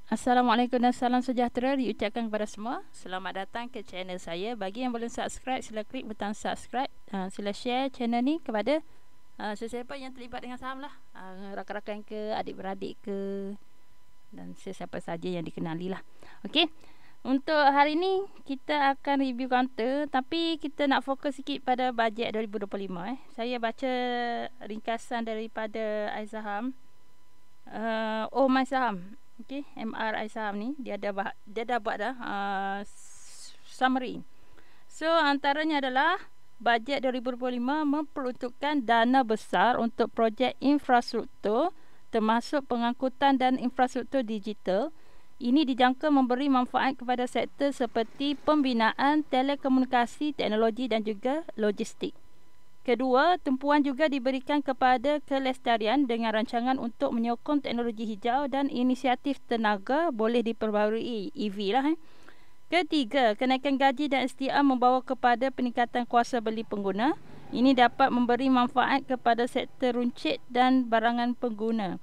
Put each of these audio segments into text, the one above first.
Assalamualaikum dan salam sejahtera diucapkan kepada semua. Selamat datang ke channel saya. Bagi yang belum subscribe, sila klik butang subscribe. Sila share channel ni kepada sesiapa yang terlibat dengan saham lah. Rakan-rakan ke, adik-beradik ke, dan sesiapa saja yang dikenali lah. Okey. Untuk hari ni kita akan review counter, tapi kita nak fokus sikit pada bajet 2025. Saya baca ringkasan daripada iSaham. Oh My Saham. Okey, MRI Saham ni dia dah buat dah summary. So antaranya adalah bajet 2025 memperuntukkan dana besar untuk projek infrastruktur termasuk pengangkutan dan infrastruktur digital. Ini dijangka memberi manfaat kepada sektor seperti pembinaan, telekomunikasi, teknologi dan juga logistik. Kedua, tumpuan juga diberikan kepada kelestarian dengan rancangan untuk menyokong teknologi hijau dan inisiatif tenaga boleh diperbaharui EV lah. Ketiga, kenaikan gaji dan STR membawa kepada peningkatan kuasa beli pengguna. Ini dapat memberi manfaat kepada sektor runcit dan barangan pengguna.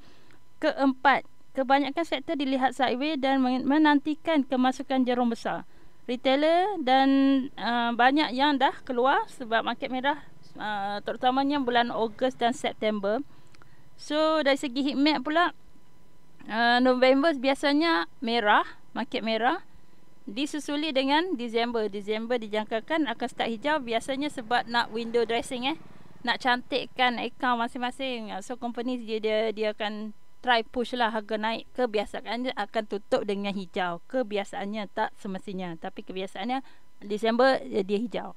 Keempat, kebanyakan sektor dilihat sideways dan menantikan kemasukan jarum besar. Retailer dan banyak yang dah keluar sebab market merah, terutamanya bulan Ogos dan September. So dari segi heat map pula, November biasanya merah, market merah, disusuli dengan Disember. Disember dijangkakan akan start hijau, biasanya sebab nak window dressing, nak cantikkan account masing-masing. So company dia akan try push lah harga naik. Kebiasaannya akan tutup dengan hijau. Kebiasaannya, tak semestinya, tapi kebiasaannya Disember dia hijau.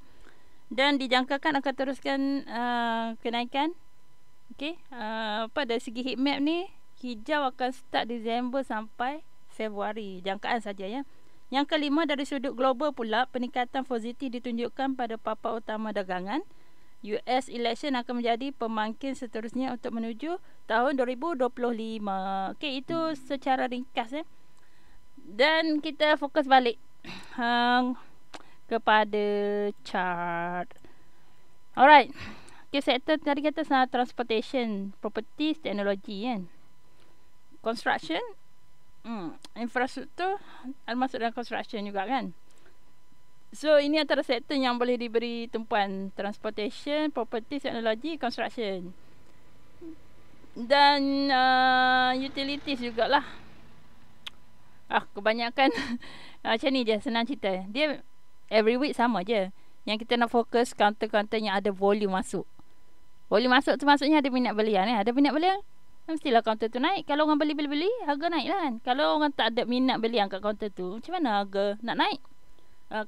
Dan dijangkakan akan teruskan kenaikan. Okey, pada segi heat map ni, hijau akan start Disember sampai Februari, jangkaan saja ya. Yang kelima, dari sudut global pula, peningkatan positif ditunjukkan pada papan utama dagangan. US election akan menjadi pemangkin seterusnya untuk menuju tahun 2025. Okey, itu secara ringkas ya. Dan kita fokus balik kepada chart. Alright. Okay, sektor tadi kata transportation, properties, teknologi kan. Construction, infrastruktur masuk dalam construction juga kan. So ini antara sektor yang boleh diberi tumpuan: transportation, properties, teknologi, construction. Dan utilities jugalah. Kebanyakan macam ni je, senang cerita. Dia every week sama je. Yang kita nak fokus counter-counter yang ada volume masuk. Volume masuk tu maksudnya ada minat belian. Ada minat belian, mestilah counter tu naik. Kalau orang beli, harga naik lah kan. Kalau orang tak ada minat belian kat counter tu, macam mana harga nak naik?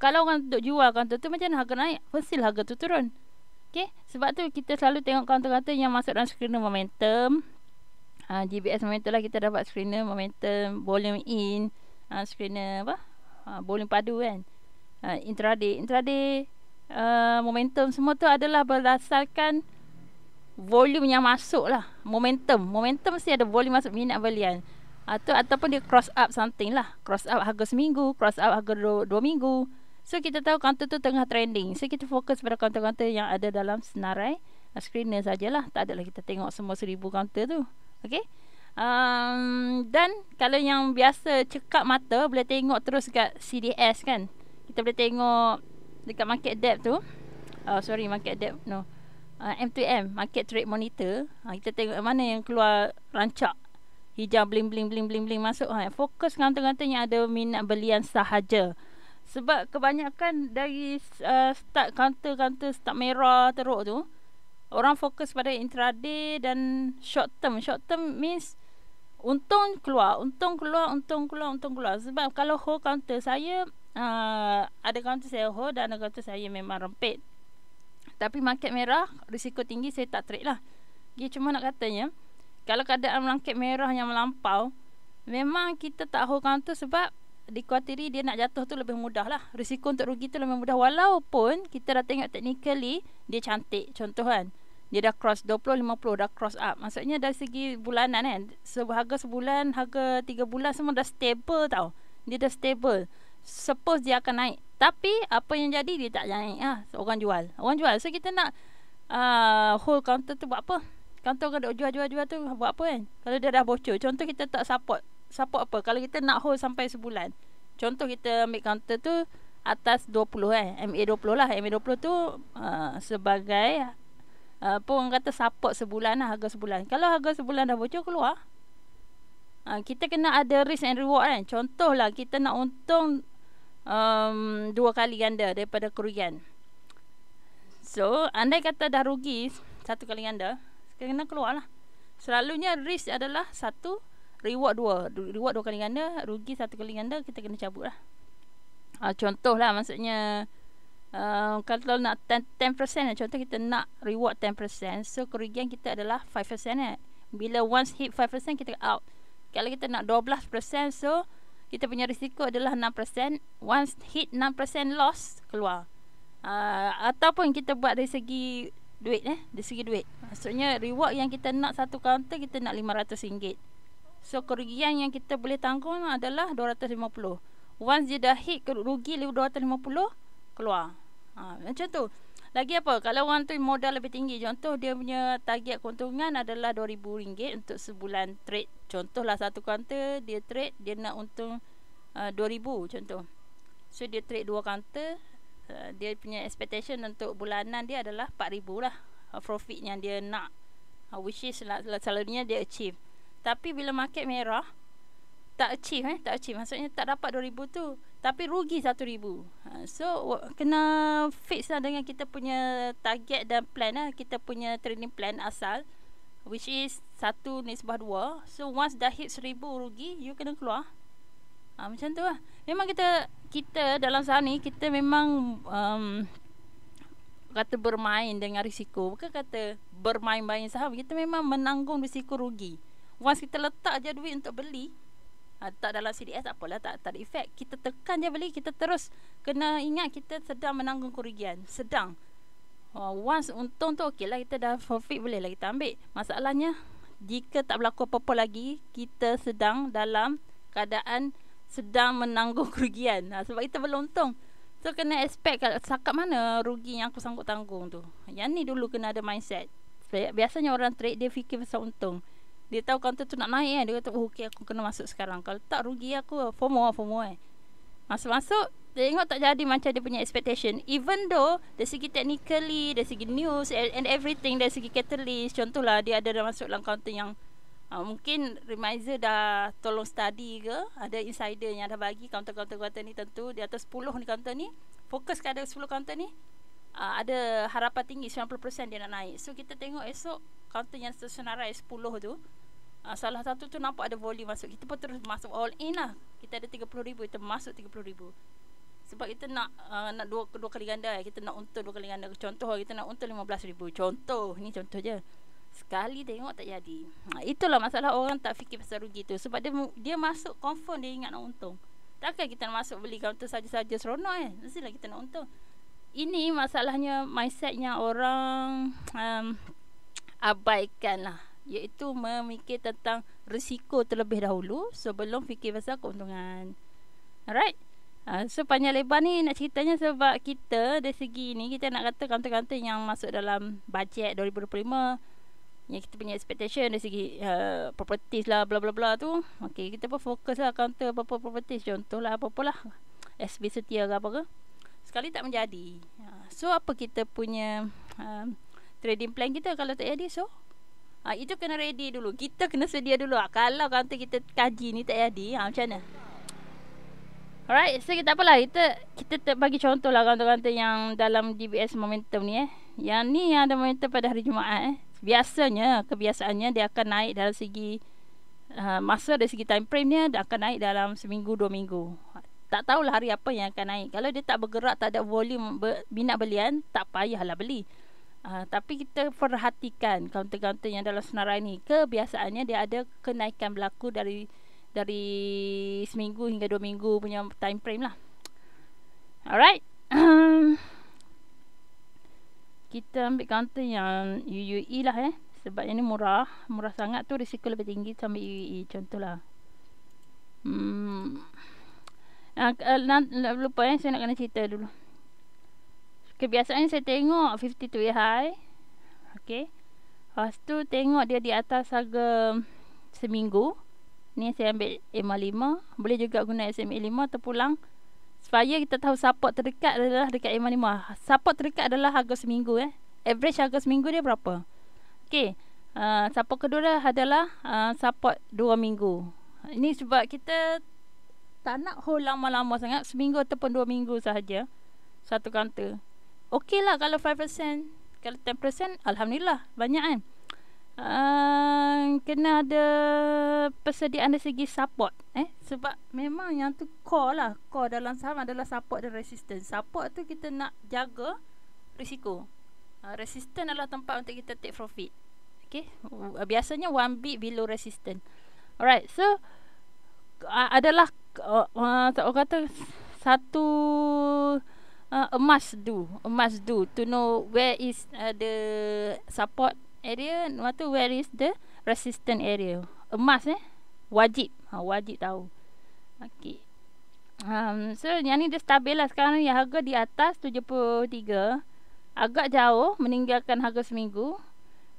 Kalau orang duk jual counter tu, macam mana harga naik? Mestilah harga tu turun. Okay? Sebab tu kita selalu tengok counter-counter yang masuk dalam screener momentum. GBS momentum lah, kita dapat screener momentum, volume in, screener volume padu kan. Intraday momentum, semua tu adalah berdasarkan volume yang masuk lah. Momentum mesti ada volume masuk, minat belian. Ataupun dia cross up something lah. Cross up harga seminggu, cross up harga 2 minggu. So kita tahu counter tu tengah trending. So kita fokus pada counter-counter yang ada dalam senarai screener sajalah. Tak adalah kita tengok semua 1000 counter tu. Okay. Dan kalau yang biasa cekap mata, boleh tengok terus kat CDS kan. Kita boleh tengok dekat market depth tu. Market depth no. M2M, market trade monitor. Kita tengok mana yang keluar rancak hijau bling masuk. Fokus counter-counter yang ada minat belian sahaja. Sebab kebanyakan dari start counter start merah teruk tu, orang fokus pada intraday dan short term. Short term means untung keluar. Sebab kalau hold counter, saya ada counter saya hold dan ada counter saya memang rempit. Tapi market merah, risiko tinggi, saya tak trade lah. Dia cuma nak katanya, kalau keadaan market merah yang melampau, memang kita tak hold counter sebab dikuatiri dia nak jatuh tu lebih mudah lah. Risiko untuk rugi tu lebih mudah. Walaupun kita dah tengok technically dia cantik. Contoh kan, dia dah cross 20-50, dah cross up. Maksudnya dari segi bulanan kan, harga sebulan, harga 3 bulan semua dah stable tau. Dia dah stable. Suppose dia akan naik, tapi apa yang jadi, dia tak naik Orang jual. So kita nak hold counter tu buat apa? Counter kan duk jual tu buat apa kan? Kalau dia dah bocor, contoh kita tak support support apa? Kalau kita nak hold sampai sebulan. Contoh kita ambil counter tu atas 20 MA20 lah. MA20 tu sebagai apa orang kata support sebulan lah, harga sebulan. Kalau harga sebulan dah bocor keluar, kita kena ada risk and reward kan. Contoh lah kita nak untung 2 kali ganda daripada kerugian. So andai kata dah rugi 1 kali ganda, kena keluar lah. Selalunya risk adalah 1, reward 2. Reward 2 kali ganda, rugi 1 kali ganda, kita kena cabut lah. Contoh lah, maksudnya kalau nak 10% contoh kita nak reward 10%, so kerugian kita adalah 5% Bila once hit 5% kita out. Kalau kita nak 12%, so kita punya risiko adalah 6%. Once hit 6% loss, keluar. Ataupun kita buat dari segi duit dari segi duit. Maksudnya reward yang kita nak satu counter, kita nak RM500. So kerugian yang kita boleh tanggung adalah RM250. Once dia dah hit rugi RM250, keluar. Macam tu. Lagi apa? Kalau orang tu modal lebih tinggi, contoh dia punya target keuntungan adalah RM2,000 untuk sebulan trade. Contohlah satu counter dia trade, dia nak untung RM2,000 contoh. So dia trade 2 counter, dia punya expectation untuk bulanan dia adalah RM4,000 lah, profit yang dia nak, which is selalunya dia achieve. Tapi bila market merah tak achieve maksudnya tak dapat RM2,000 tu, tapi rugi RM1,000. So kena fix lah dengan kita punya target dan plan lah. Kita punya trading plan asal, which is 1:2. So once dah hit RM1,000 rugi, you kena keluar. Macam tu lah. Memang kita dalam saham ni, kita memang kata bermain dengan risiko. Bukan kata bermain-main saham. Kita memang menanggung risiko rugi. Once kita letak je duit untuk beli, tak dalam CDS tak apalah, tak ada efek. Kita tekan je beli, kita terus kena ingat kita sedang menanggung kerugian. Sedang. Once untung tu okey lah, kita dah profit, boleh lah kita ambil. Masalahnya, jika tak berlaku apa-apa lagi, kita sedang dalam keadaan sedang menanggung kerugian. Sebab kita belum untung. So kena expect setakat mana rugi yang aku sanggup tanggung tu. Yang ni dulu kena ada mindset. Biasanya orang trade dia fikir pasal untung. Dia tahu counter tu nak naik dia kata okey aku kena masuk sekarang. Kalau tak rugi aku FOMO. Masuk tengok tak jadi macam dia punya expectation. Even though dari segi technically, dari segi news and everything, dari segi catalyst, contohlah dia ada masuk dalam counter yang mungkin remiser dah tolong study ke, ada insider yang dah bagi counter ni tentu di atas 10 ni counter ni, fokus kepada 10 counter ni, ada harapan tinggi 90% dia nak naik. So kita tengok esok counter yang senarai 10 tu, salah satu tu nampak ada volume masuk, kita pun terus masuk all in lah. Kita ada 30,000, kita masuk 30,000 sebab kita nak dua kali ganda. Kita nak untung 2 kali ganda. Contoh kita nak untung 15,000. Contoh ni, contoh je. Sekali tengok tak jadi. Itulah masalah orang tak fikir pasal rugi tu. Sebab dia masuk confirm dia ingat nak untung. Takkan kita nak masuk beli counter saja-saja seronok mestilah kita nak untung. Ini masalahnya mindsetnya orang abaikan lah, iaitu memikir tentang risiko terlebih dahulu sebelum fikir pasal keuntungan. Alright. So panjang lebar ni nak ceritanya sebab kita dari segi ni, kita nak kata counter-counter yang masuk dalam bajet 2025 yang kita punya expectation dari segi properties lah bla bla bla tu. Okey, kita pun fokus lah counter apa-apa properties. Contohlah apa-apalah SB Setia ke apa ke. Sekali tak menjadi. So apa kita punya trading plan kita kalau tak jadi? So itu kena ready dulu. Kita kena sedia dulu. Kalau counter kita kaji ni tak jadi, macam mana? Alright, so kita apalah, kita bagi contoh lah counter-counter yang dalam DBS momentum ni Yang ni yang ada momentum pada hari Jumaat Biasanya, kebiasaannya dia akan naik dalam segi masa, dari segi time frame dia, dia akan naik dalam seminggu 2 minggu. Tak tahulah hari apa yang akan naik. Kalau dia tak bergerak, tak ada volume minat belian, tak payahlah beli. Tapi kita perhatikan counter-counter yang dalam senarai ni, kebiasaannya dia ada kenaikan berlaku dari seminggu hingga 2 minggu punya time frame lah. Alright. Kita ambil counter yang UUE lah sebab yang ni murah sangat tu, risiko lebih tinggi sambil UUE. Contohlah lupa saya nak kena cerita dulu. Kebiasaan saya tengok 52 high. Okay, lepas tu tengok dia di atas harga seminggu Ni saya ambil EMA 5. Boleh juga guna SMA 5 terpulang. Supaya kita tahu support terdekat adalah dekat EMA 5. Support terdekat adalah harga seminggu. Average harga seminggu dia berapa? Okey. Support kedua adalah support 2 minggu. Ini sebab kita tak nak hold lama-lama sangat. Seminggu ataupun 2 minggu sahaja. Satu counter. Okey lah kalau 5%. Kalau 10%, Alhamdulillah. Banyak kan? Kena ada persediaan dari segi support. Sebab memang yang tu core lah. Core dalam saham adalah support dan resistance. Support tu kita nak jaga risiko. Resistance adalah tempat untuk kita take profit. Okay. Biasanya 1 bit below resistance. Alright. So adalah orang kata satu a must do to know where is the support area, waktu where is the resistance area. A must wajib. Wajib tahu. Okey. So yang ni dia stabil lah sekarang ni, harga di atas 73, agak jauh meninggalkan harga seminggu,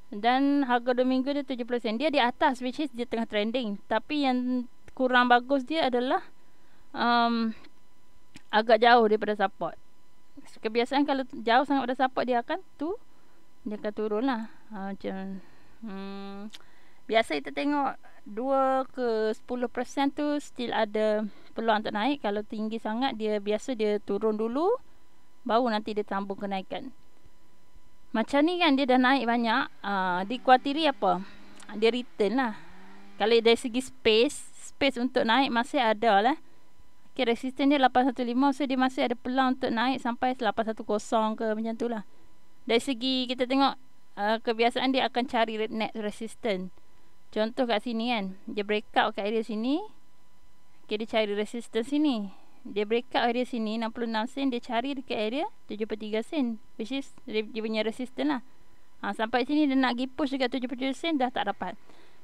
dan harga 2 minggu dia 70 sen. Dia di atas, which is dia tengah trending. Tapi yang kurang bagus dia adalah agak jauh daripada support. Kebiasaan kalau jauh sangat pada support dia akan turun lah. Macam biasa kita tengok 2 ke 10% tu still ada peluang untuk naik. Kalau tinggi sangat dia biasa dia turun dulu, baru nanti dia sambung kenaikan. Macam ni kan dia dah naik banyak, dikuatiri apa? Dia return lah. Kalau dari segi space untuk naik masih ada lah. Okay, resistance dia 815, so dia masih ada peluang untuk naik sampai 810 ke macam tu lah. Dari segi kita tengok kebiasaan dia akan cari net resistance. Contoh kat sini kan, dia breakout kat area sini. Okay, dia cari resistance sini. Dia breakout area sini 66 sen, dia cari dekat area 73 sen, which is dia punya resistance lah. Sampai sini dia nak pergi push dekat 77 sen, dah tak dapat.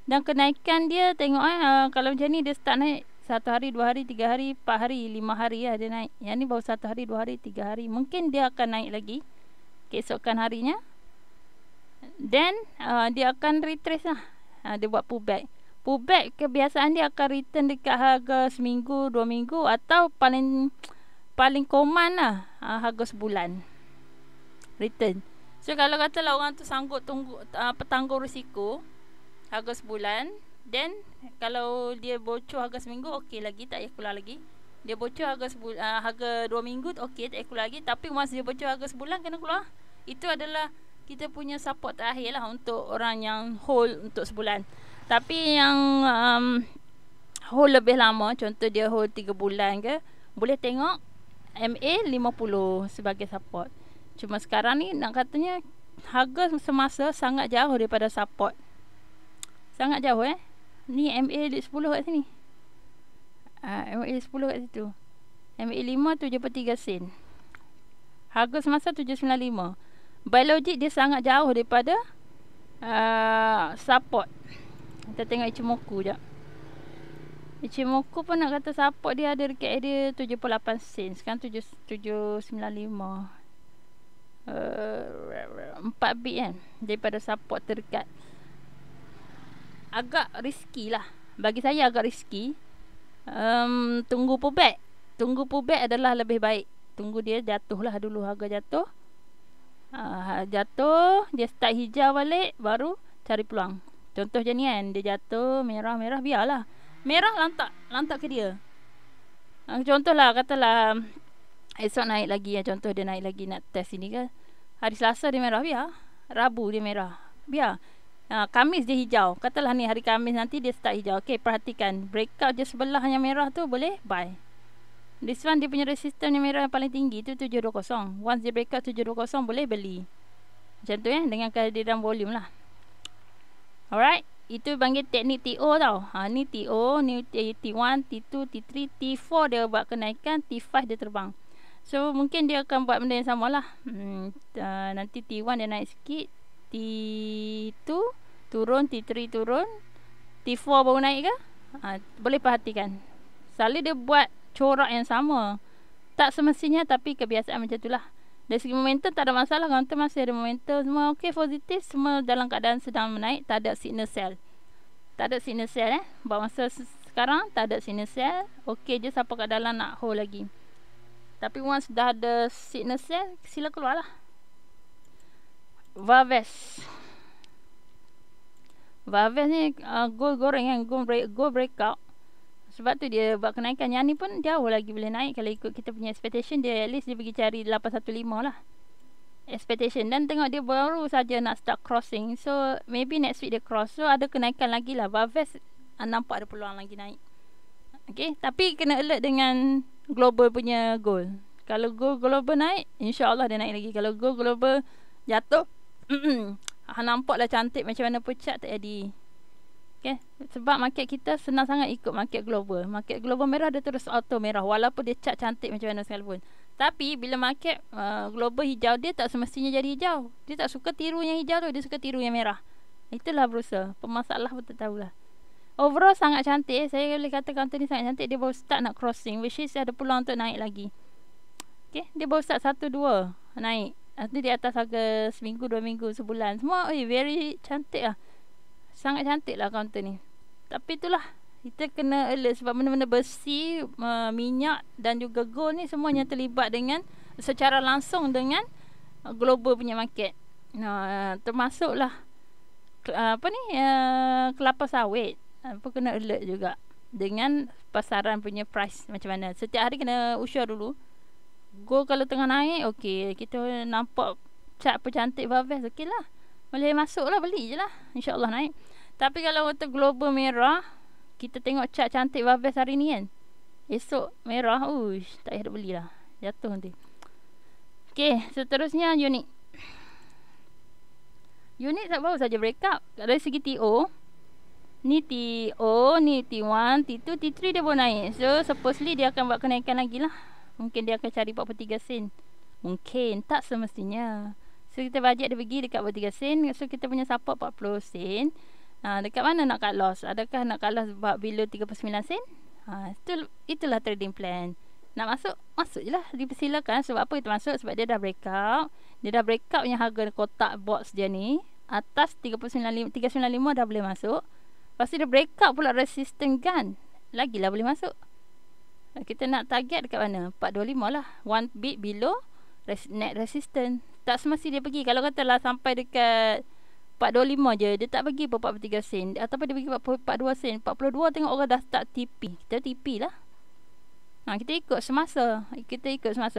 Dan kenaikan dia tengok kalau macam ni dia start naik 1 hari, 2 hari, 3 hari, 4 hari, 5 hari lah dia naik. Yang ni baru 1 hari, 2 hari, 3 hari. Mungkin dia akan naik lagi keesokan harinya. Then dia akan retrace lah. Dia buat pullback. Pullback kebiasaan dia akan return dekat harga seminggu, 2 minggu, atau paling common lah harga sebulan return. So kalau katalah orang tu sanggup tanggung risiko harga sebulan, then kalau dia bocor harga seminggu, okey lagi, tak payah keluar lagi. Dia bocor harga 2 minggu, okey, tak payah keluar lagi. Tapi once dia bocor harga sebulan, kena keluar. Itu adalah kita punya support terakhir lah untuk orang yang hold untuk sebulan. Tapi yang hold lebih lama, contoh dia hold 3 bulan ke, boleh tengok MA 50 sebagai support. Cuma sekarang ni nak katanya harga semasa sangat jauh daripada support. Sangat jauh Ni MA 10 kat sini. MA 10 kat situ. MA 5 73 sen. Harga semasa 795. Biologic dia sangat jauh daripada support. Kita tengok Ichimoku jap. Ichimoku pun nak kata support dia ada dekat area 78 sen. Sekarang 795. 4 bit kan daripada support terdekat. Agak risky lah. Bagi saya agak risky. Tunggu pullback. Tunggu pullback adalah lebih baik. Tunggu dia jatuh lah dulu, harga jatuh. Jatuh, dia start hijau balik, baru cari peluang. Contoh je ni kan, dia jatuh merah-merah, biarlah. Merah lantak ke dia. Contohlah, katalah esok naik lagi, contoh dia naik lagi nak test ini ke. Hari Selasa dia merah, biar. Rabu dia merah, biar. Khamis dia hijau. Katalah ni hari Khamis nanti dia start hijau. Okey, perhatikan. Breakout je sebelah yang merah tu boleh buy. This one dia punya resistance yang merah yang paling tinggi tu 720. Once dia breakout 720 boleh beli. Macam tu dengan kehadiran volume lah. Alright. Itu panggil teknik TO tau. Ni TO, ni T1, T2, T3, T4 dia buat kenaikan, T5 dia terbang. So mungkin dia akan buat benda yang sama lah. Nanti T1 dia naik sikit, T2 turun, T3 turun, T4 baru naik ke? Boleh perhatikan. Selalu dia buat corak yang sama. Tak semestinya, tapi kebiasaan macam itulah. Dari segi momentum tak ada masalah. Counter masih ada momentum, semua okey, positif, semua dalam keadaan sedang menaik, tak ada signal sell. Tak ada signal sell Buat masa sekarang tak ada sinusel, okey je siapa kat dalam nak hold lagi. Tapi once dah ada sinusel, sila keluar lah. Valves ni gold goreng kan, gold breakout. Sebab tu dia buat kenaikan. Yang ni pun jauh lagi boleh naik. Kalau ikut kita punya expectation, dia at least dia pergi cari 815 lah expectation. Dan tengok dia baru saja nak start crossing, so maybe next week dia cross, so ada kenaikan lagi lah. Valves nampak ada peluang lagi naik. Okay, tapi kena alert dengan global punya gold. Kalau gold global naik, insyaAllah dia naik lagi. Kalau gold global jatuh, nampaklah cantik macam mana pun chart tak jadi. Okay, sebab market kita senang sangat ikut market global. Market global merah dia terus auto merah, walaupun dia chart cantik macam mana sekalipun. Tapi bila market global hijau, dia tak semestinya jadi hijau. Dia tak suka tiru yang hijau tu, dia suka tiru yang merah. Itulah berusaha. Pemasalah pun tak tahulah. Overall sangat cantik. Saya boleh kata counter ni sangat cantik. Dia baru start nak crossing, which is ada peluang untuk naik lagi. Okay, dia baru start 1-2 naik. Nanti di atas harga seminggu, 2 minggu, sebulan, semua very cantik lah. Sangat cantik lah counter ni. Tapi itulah, kita kena alert sebab benda-benda besi, minyak dan juga gold ni semuanya terlibat dengan secara langsung dengan global punya market. Termasuklah kelapa sawit pun kena alert juga dengan pasaran punya price macam mana. Setiap hari kena usyur dulu. Gold kalau tengah naik, okey, kita nampak chart pun cantik, Valves, okey lah, boleh masuk lah, beli je lah, insyaAllah naik. Tapi kalau untuk global merah, kita tengok chart cantik Valves hari ni kan, esok merah, tak payah nak beli lah, jatuh nanti. Okey, seterusnya unit tak baru saja breakout. Dari segi TO, ni TO, ni T1, T2, T3 dia baru naik. So supposedly dia akan buat kenaikan lagi lah. Mungkin dia akan cari 43 sen. Mungkin, tak semestinya. So kita bajet dia pergi dekat 43 sen. So kita punya support 40 sen. Dekat mana nak cut loss? Adakah nak cut loss below 39 sen? Itulah trading plan. Nak masuk, masuk je lah. Dipersilakan. Sebab apa kita masuk? Sebab dia dah breakout. Dia dah breakout yang harga kotak box dia ni. Atas 395 dah boleh masuk. Lepas tu dia breakout pula resistant gun. Lagilah boleh masuk. Kita nak target dekat mana? 425 lah. 1 bit below net resistance. Tak semesti dia pergi. Kalau katalah sampai dekat 425 je, dia tak pergi pun 43 sen. Ataupun dia pergi 42 sen. 42 tengok orang dah start TP. Kita TP lah. Kita ikut semasa.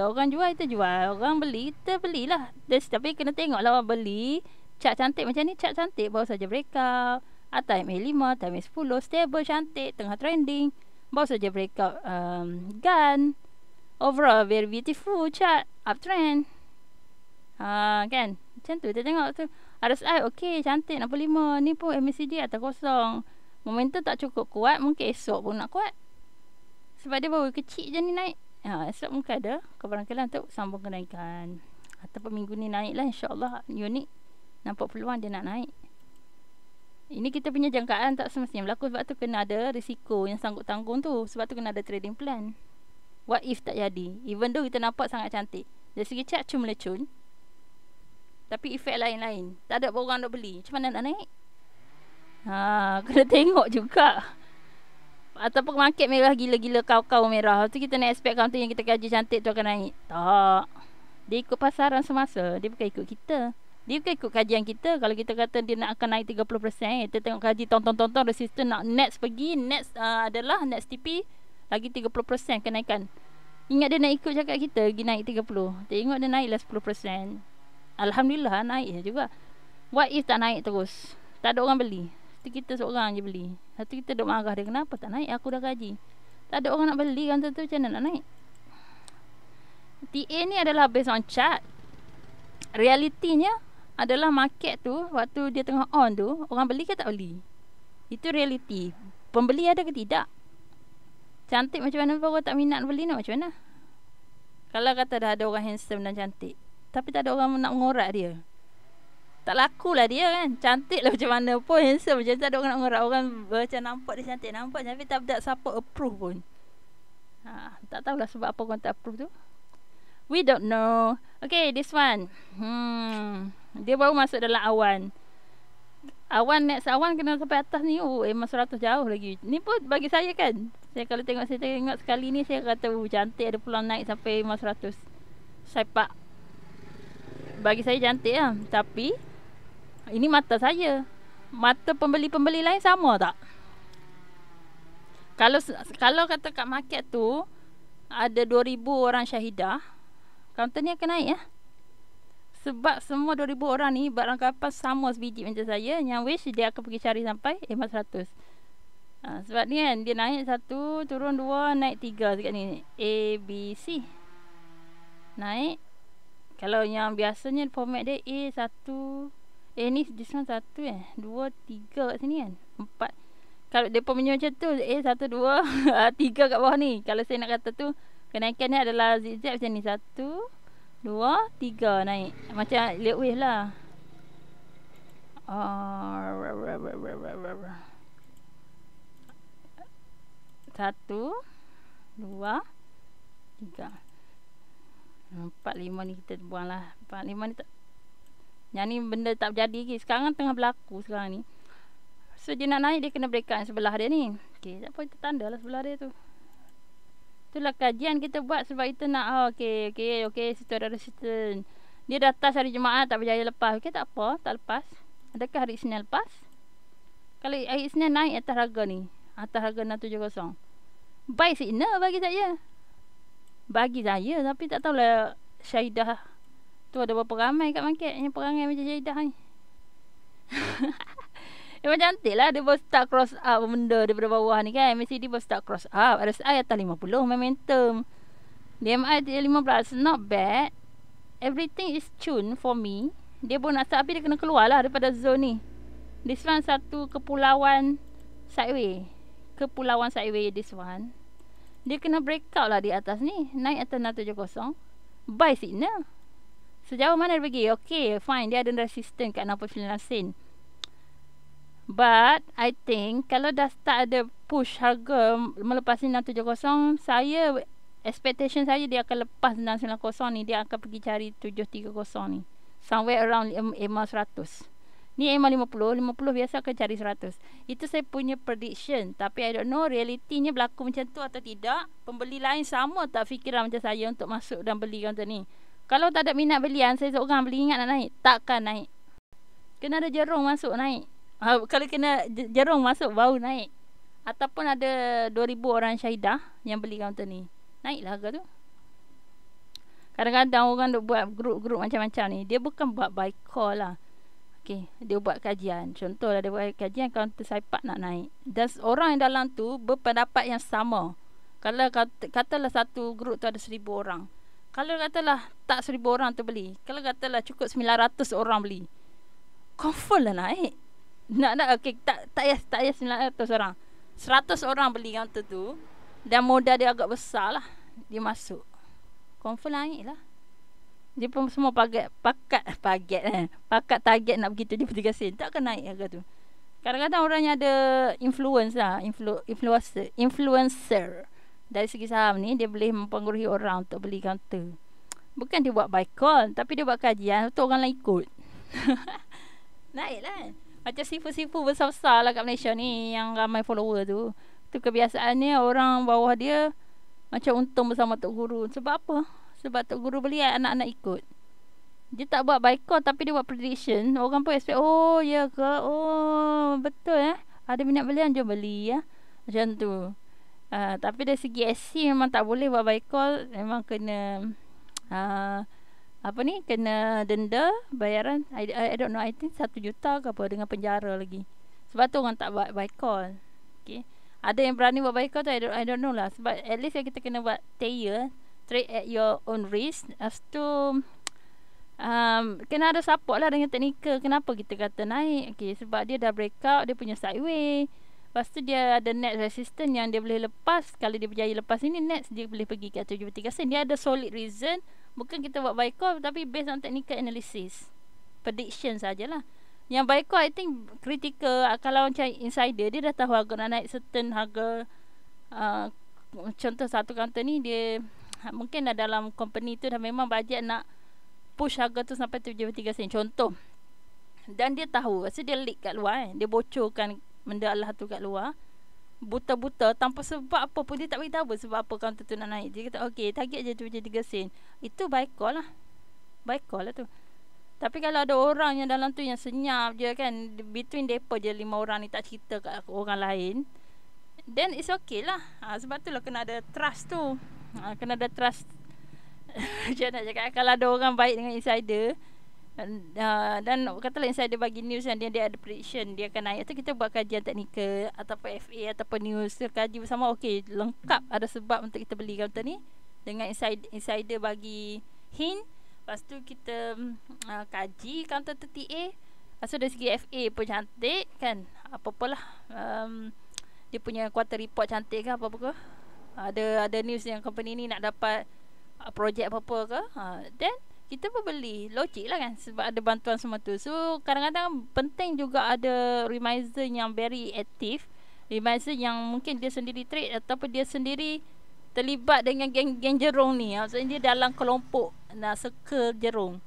Orang jual, kita jual. Orang beli, kita belilah. Tapi kena tengok lah orang beli. Chart cantik macam ni, chart cantik, baru saja breakout. Atas MA5, atas MA10, stable, cantik, tengah trending. Baru saja breakout gun. Overall very beautiful chart, uptrend. Kan? Macam tu kita tengok tu. RSI okey, cantik 65. Ni pun MACD atas kosong. Momentum tak cukup kuat, mungkin esok pun nak kuat. Sebab dia baru kecil je ni naik. Esok mungkin ada kebarangkalian untuk sambung kenaikan. Ataupun minggu ni naik lah, insyaAllah. Unit nampak peluang dia nak naik. Ini kita punya jangkaan tak semestinya berlaku. Sebab tu kena ada risiko yang sanggup tanggung tu. Sebab tu kena ada trading plan. What if tak jadi? Even though kita nampak sangat cantik, dari segi chart cuma lecun, tapi efek lain-lain. Tak ada orang nak beli. Macam mana nak naik? Kena tengok juga. Ataupun market merah gila-gila, kau-kau merah, tu kita nak expect counter yang kita kaji cantik tu akan naik. Tak. Dia ikut pasaran semasa. Dia bukan ikut kita. Dia bukan ikut kajian kita. Kalau kita kata dia nak akan naik 30%, kita tengok kaji tonton resistance nak next pergi. Next adalah next TP lagi 30% kenaikan. Ingat dia nak ikut cakap kita pergi naik 30. Tengok dia naiklah 10%. Alhamdulillah naik juga. What if tak naik terus? Tak ada orang beli. Kita seorang je beli. Satu kita duk marah dia, kenapa tak naik? Aku dah kaji. Tak ada orang nak beli kan tu, macam mana nak naik? TA ni adalah based on chart. Realitinya adalah market tu, waktu dia tengah on tu, orang beli ke tak beli? Itu reality. Pembeli ada ke tidak? Cantik macam mana pun orang tak minat beli, nak macam mana? Kalau kata dah ada orang handsome dan cantik, tapi tak ada orang nak mengorak dia, tak lakulah dia kan. Cantik lah macam mana pun, handsome macam tak ada orang nak mengorak. Orang macam nampak dia cantik, nampak tapi tak ada siapa approve pun. Tak tahulah sebab apa orang tak approve tu. We don't know. Okay, this one. Dia baru masuk dalam awan. Awan next awan kena sampai atas ni. Memang 100 jauh lagi. Ni pun bagi saya kan. Saya kalau tengok sekali ni saya kata cantik, ada peluang naik sampai 100. Sepak. Bagi saya cantik lah. Tapi ini mata saya. Mata pembeli-pembeli lain sama tak? Kalau kata kat market tu ada 2,000 orang syahidah, kaunter ni akan naik ya. Sebab semua 2,000 orang ni barang kapal sama sebiji macam saya, yang wish dia akan pergi cari sampai 100. Sebab ni kan dia naik 1, turun 2, naik 3 dekat ni. A, B, C. Naik. Kalau yang biasanya format dia A1, ni this one 1 2, 3 kat sini kan. 4. Kalau depa punya macam tu A1, 2, 3 kat bawah ni. Kalau saya nak kata tu kenaikan ni adalah zigzag macam ni. 1, 2, 3 naik. Macam lihat wave lah. 1, 2, 3, 4, 5 ni kita buang lah. 4, 5 ni tak, yang ni benda tak berjadi lagi. Sekarang tengah berlaku sekarang ni. So dia nak naik, dia kena break out sebelah dia ni. Okay, tak apa, kita tanda lah sebelah dia tu. Itulah kajian kita buat sebab kita nak okay, situ ada resistance. Dia dah touch hari Jumaat tak berjaya lepas. Okay, tak apa, tak lepas. Adakah hari Isnin lepas? Kalau hari Isnin naik atas harga ni, atas harga 670, buy signal bagi saya. Bagi saya, tapi tak tahulah Syahidah tu ada berapa ramai kat market yang perangai macam Syahidah ni. Memang cantik lah. Dia baru start cross up benda daripada bawah ni kan. Mesti dia baru start cross up. RSI atas 50 momentum. DMI 15 not bad. Everything is tuned for me. Dia pun nak start, tapi dia kena keluar lah daripada zone ni. This one satu kepulauan sideway. Kepulauan sideway this one. Dia kena break out lah di atas ni. Naik atas 670. Buy signal. Sejauh mana dia pergi? Okay, fine. Dia ada resistance kat 69 sen. But I think kalau dah start ada push harga melepas 670, saya expectation saya dia akan lepas 690 ni, dia akan pergi cari 730 ni. Somewhere around EMA 100. Ni EMA 50 biasa akan cari 100. Itu saya punya prediction, tapi I don't know realitinya berlaku macam tu atau tidak. Pembeli lain sama tak fikiran macam saya untuk masuk dan beli counter ni? Kalau tak ada minat belian, saya seorang beli ingat nak naik, takkan naik. Kena ada jerung masuk naik. Kalau kena jerung masuk baru naik. Ataupun ada 2,000 orang syahidah yang beli counter ni, naiklah harga tu. Kadang-kadang orang duk buat grup-grup macam-macam ni, dia bukan buat buy call lah. Okay, dia buat kajian. Contohlah dia buat kajian counter Saipak nak naik, dan orang yang dalam tu berpendapat yang sama. Kalau katalah satu grup tu ada 1,000 orang, kalau katalah tak 1,000 orang tu beli, kalau katalah cukup 900 orang beli, confirm lah naik. Okay, tak payah 900 orang, 100 orang beli counter tu, dan modal dia agak besar lah, dia masuk, confirm naik lah. Dia pun semua pakat target nak pergi 73 sen, takkan naik harga tu. Kadang-kadang orangnya ada influence lah, influencer dari segi saham ni, dia boleh mempengaruhi orang untuk beli counter. Bukan dia buat buy call, tapi dia buat kajian untuk orang lain ikut. Naik lah. Macam sifu-sifu besar-besar lah kat Malaysia ni, yang ramai follower tu. Tu kebiasaannya orang bawah dia macam untung bersama Tok Guru. Sebab apa? Sebab Tok Guru beli, anak-anak ikut. Dia tak buat buy call, tapi dia buat prediction. Orang pun expect, oh ya ke, oh betul ada minat belian, jom beli ya. Macam tu. Tapi dari segi SC memang tak boleh buat buy call. Memang kena kena denda, bayaran, I don't know, I think 1 juta ke apa, dengan penjara lagi. Sebab tu orang tak buat buy call. Okay. Ada yang berani buat buy call tu, I don't know lah. Sebab at least kita kena buat tail, trade at your own risk. Lepas tu kena ada support lah dengan teknikal. Kenapa kita kata naik? Okay, sebab dia dah break out, dia punya sideway. Lepas tu dia ada net resistance yang dia boleh lepas. Kalau dia berjaya lepas ini, net dia boleh pergi ke 73 sen. Dia ada solid reason. Bukan kita buat buy call, tapi based on technical analysis, prediction sajalah. Yang buy call I think critical. Kalau macam insider, dia dah tahu harga nak naik certain harga. Contoh satu counter ni, dia mungkin dah dalam company tu dah memang bajet nak push harga tu sampai 73 sen. Contoh Dan dia tahu, rasa dia leak kat luar Dia bocorkan benda Allah tu kat luar, buta-buta tanpa sebab apa pun. Dia tak beritahu sebab apa counter tu nak naik. Dia kata okay, target je tu je 3 sen. Itu by call lah. By call lah tu. Tapi kalau ada orang yang dalam tu yang senyap je kan, between depa je 5 orang ni tak cerita kat orang lain, then it's okay lah. Sebab tu lah kena ada trust tu. Kena ada trust. Macam nak cakap, kalau ada orang baik dengan insider, dan katalah insider bagi news yang dia ada prediction dia akan naik, tu kita buat kajian teknikal ataupun FA ataupun news, kita kaji bersama, okey, lengkap ada sebab untuk kita beli counter ni. Dengan insider bagi hint, lepas tu kita kaji counter tu TA. Lepas tu dari segi FA pun cantik kan, apa-apalah, dia punya quarter report cantik ke apa-apa ke, ada news yang company ni nak dapat projek apa-apa ke, then kita pun beli. Logik lah kan, sebab ada bantuan semua tu. So kadang-kadang penting juga ada reminder yang very aktif, reminder yang mungkin dia sendiri trade ataupun dia sendiri terlibat dengan geng jerung ni. Maksudnya dia dalam kelompok circle jerung.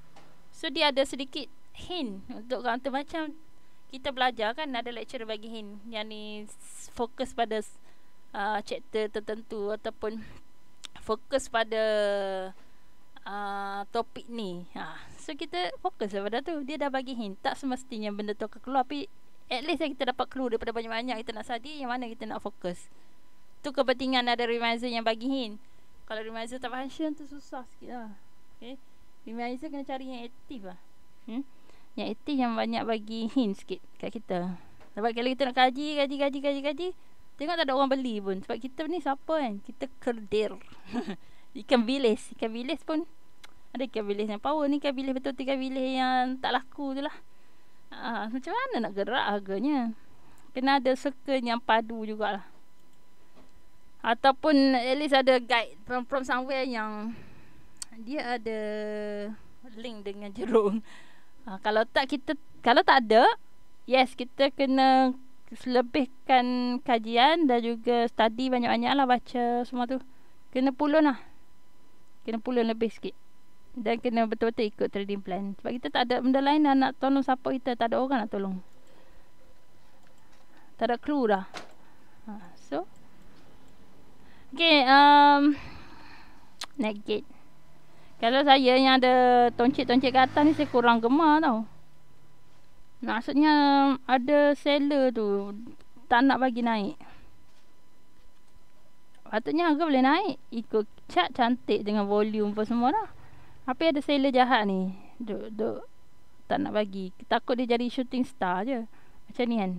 So dia ada sedikit hint untuk counter. Macam kita belajar kan, ada lecturer bagi hint yang ni fokus pada chapter tertentu ataupun fokus pada topik ni. So kita fokus pada tu. Dia dah bagi hint. Tak semestinya benda tu akan keluar, tapi at least kita dapat clue daripada banyak-banyak kita nak study yang mana kita nak fokus. Tu kepentingan ada reminder yang bagi hint. Kalau reminder tak function tu susah sikit lah. Okay, reminder kena cari yang aktif lah. Yang aktif yang banyak bagi hint sikit kat kita. Sebab kalau kita nak kaji, tengok tak ada orang beli pun. Sebab kita ni siapa kan, kita kerdir. Ikan bilis pun ada, ikan bilis yang power ni, ikan bilis betul, ikan bilis yang tak laku tu lah. Macam mana nak gerak harganya? Kena ada circle yang padu jugalah. Ataupun at least ada guide from somewhere yang dia ada link dengan jerung. Kalau tak ada, yes, kita kena lebihkan kajian dan juga study banyak-banyak lah, baca semua tu. Kena pulun lah. Kena pulun lebih sikit. Dan kena betul-betul ikut trading plan. Sebab kita tak ada benda lain nak tolong siapa kita. Tak ada orang nak tolong. Tak ada clue dah. So okay, net gate. Kalau saya yang ada toncik-toncik ke atas ni, saya kurang gemar tau. Maksudnya ada seller tu tak nak bagi naik. Patutnya harga boleh naik ikut chart cantik dengan volume pun semua dah. Tapi ada seller jahat ni, duk tak nak bagi. Takut dia jadi shooting star je. Macam ni kan,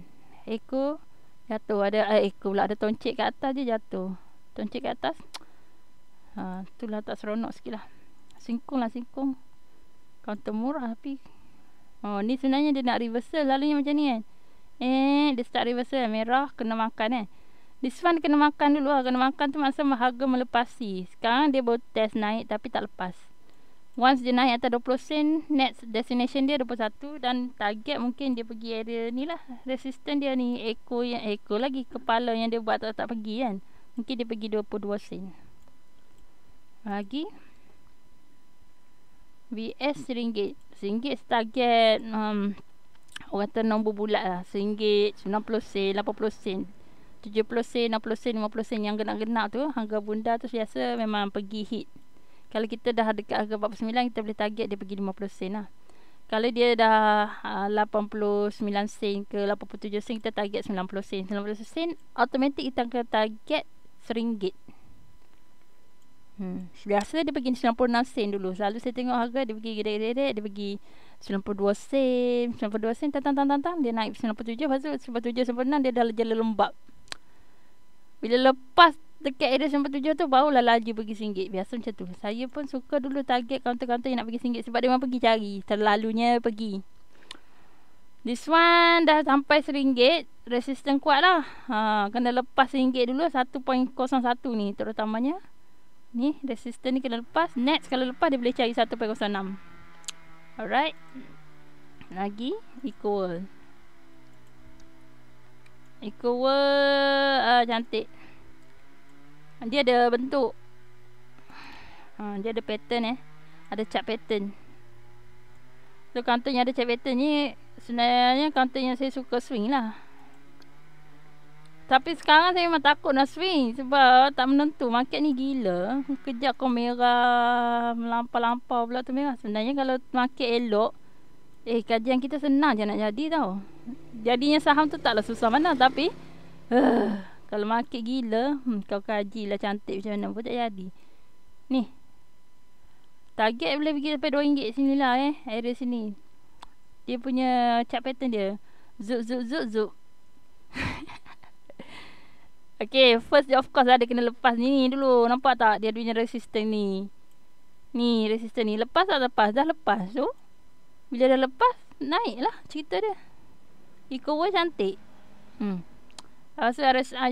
Eko jatuh, ada Eko pula, ada toncik kat atas je jatuh. Toncik kat atas, itulah tak seronok sikit lah. Singkung. Counter murah tapi ni sebenarnya dia nak reversal. Lalunya macam ni kan, dia start reversal, merah kena makan This one kena makan dulu lah. Kena makan tu masa harga melepasi. Sekarang dia baru test naik tapi tak lepas. Once dia naik atas 20 sen, next destination dia 21. Dan target mungkin dia pergi area ni lah, resistance dia ni, Eko lagi kepala yang dia buat tak pergi kan. Mungkin dia pergi 22 sen lagi. VS RM1 target, orang kata nombor bulat lah, RM1, 90 sen, 80 sen, 70 sen, 60 sen, 50 sen. Yang genak-genak tu, harga bunda tu biasa memang pergi hit. Kalau kita dah dekat harga 49, kita boleh target dia pergi 50 sen lah. Kalau dia dah 89 sen ke 87 sen, kita target 90 sen. 90 sen automatic kita akan target RM1. Biasa dia pergi 96 sen dulu. Selalu saya tengok harga dia pergi gedek-gedek, dia pergi 92 sen, tang, dia naik 97, lepas tu 97, 96 dia dah jalan lembab. Bila lepas dekat area 97 tu, barulah laju pergi RM1. Biasa macam tu. Saya pun suka dulu target counter-counter yang nak pergi RM1, sebab dia memang pergi cari, terlalunya pergi. This one dah sampai RM1, resistance kuat lah. Kena lepas RM1 dulu, 1.01 ni terutamanya. Ni resistance ni kena lepas. Next kalau lepas dia boleh cari 1.06. Alright. Lagi equal cantik. Dia ada bentuk, dia ada pattern, ada chart pattern. So counter yang ada chart pattern ni sebenarnya counter yang saya suka swing lah. Tapi sekarang saya memang takut nak swing sebab tak menentu. Market ni gila. Kejap kau merah, melampau-lampau pula tu merah. Sebenarnya kalau market elok, kajian kita senang je nak jadi tau. Jadinya saham tu taklah susah mana. Tapi kalau market gila, kau kajilah cantik macam mana pun tak jadi. Ni, target boleh pergi sampai RM2 sini lah area sini. Dia punya chart pattern dia, zuk zuk zuk zuk. Okay, first of course ada kena lepas ni dulu. Nampak tak dia punya resistance ni? Ni resistance ni. Lepas tak lepas? Dah lepas tu. Bila dah lepas, naik lah cerita dia. Eco World cantik. So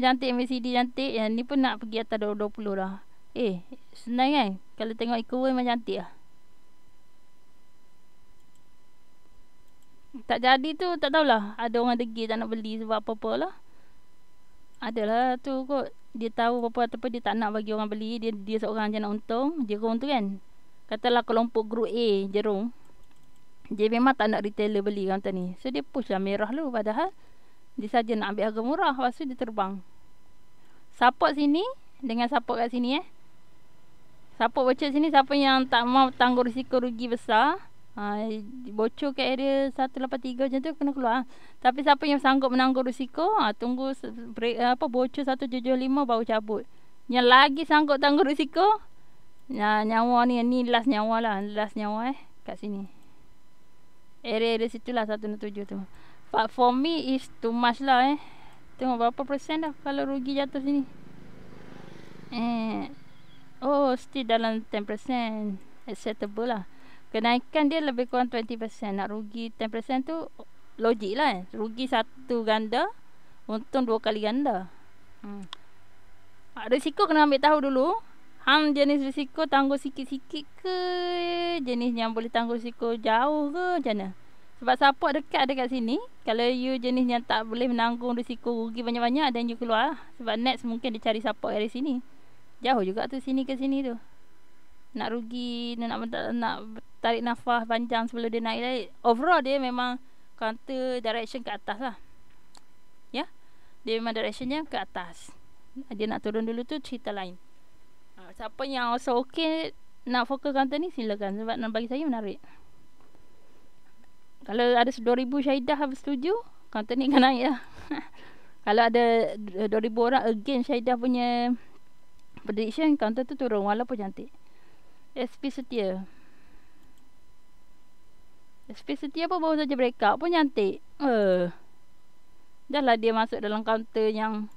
cantik, MACD cantik. Yang ni pun nak pergi atas 20 dah. Senang kan? Kalau tengok Eco World memang cantik lah. Tak jadi tu tak tahulah. Ada orang degil tak nak beli sebab apa-apa lah. Adalah tu kot. Dia tahu apa-apa ataupun dia tak nak bagi orang beli. Dia seorang je nak untung. Jerung tu kan. Katalah kelompok group A Jerung. Dia memang tak nak retailer beli counter ni. So dia push lah merah dulu. Padahal dia saja nak ambil harga murah. Lepas tu dia terbang. Support sini dengan support kat sini Support bocor sini. Siapa yang tak mau tanggung risiko rugi besar, bocor ke area 183 macam tu kena keluar. Tapi siapa yang sanggup menanggung risiko, tunggu bocor 175 baru cabut. Yang lagi sanggup tanggung risiko, nyawa ni last nyawa lah. Last nyawa kat sini. Area situlah 167 tu. But for me is too much lah Tengok berapa persen dah kalau rugi jatuh sini. Still dalam 10%. Acceptable lah. Kenaikan dia lebih kurang 20%. Nak rugi 10% tu logik lah Rugi satu ganda, untung 2 kali ganda. Risiko kena ambil tahu dulu. Hang jenis risiko tangguh sikit-sikit ke jenis yang boleh tangguh risiko jauh ke macam mana? Sebab support dekat sini. Kalau you jenis yang tak boleh menanggung risiko rugi banyak-banyak, dan you keluar lah. Sebab next mungkin dia cari support dari sini. Jauh juga tu sini ke sini tu. Nak rugi, nak tarik nafas panjang sebelum dia naik. Overall dia memang counter direction ke atas lah. Ya, dia memang directionnya ke atas. Dia nak turun dulu tu cerita lain. Siapa yang also okay nak fokus counter ni, silakan. Sebab bagi saya menarik. Kalau ada 2,000 syahidah setuju, counter ni akan naik lah. Kalau ada 2,000 orang against syahidah punya prediction, counter tu turun walaupun cantik. SP Setia pun baru saja break up pun cantik. Dah lah dia masuk dalam counter yang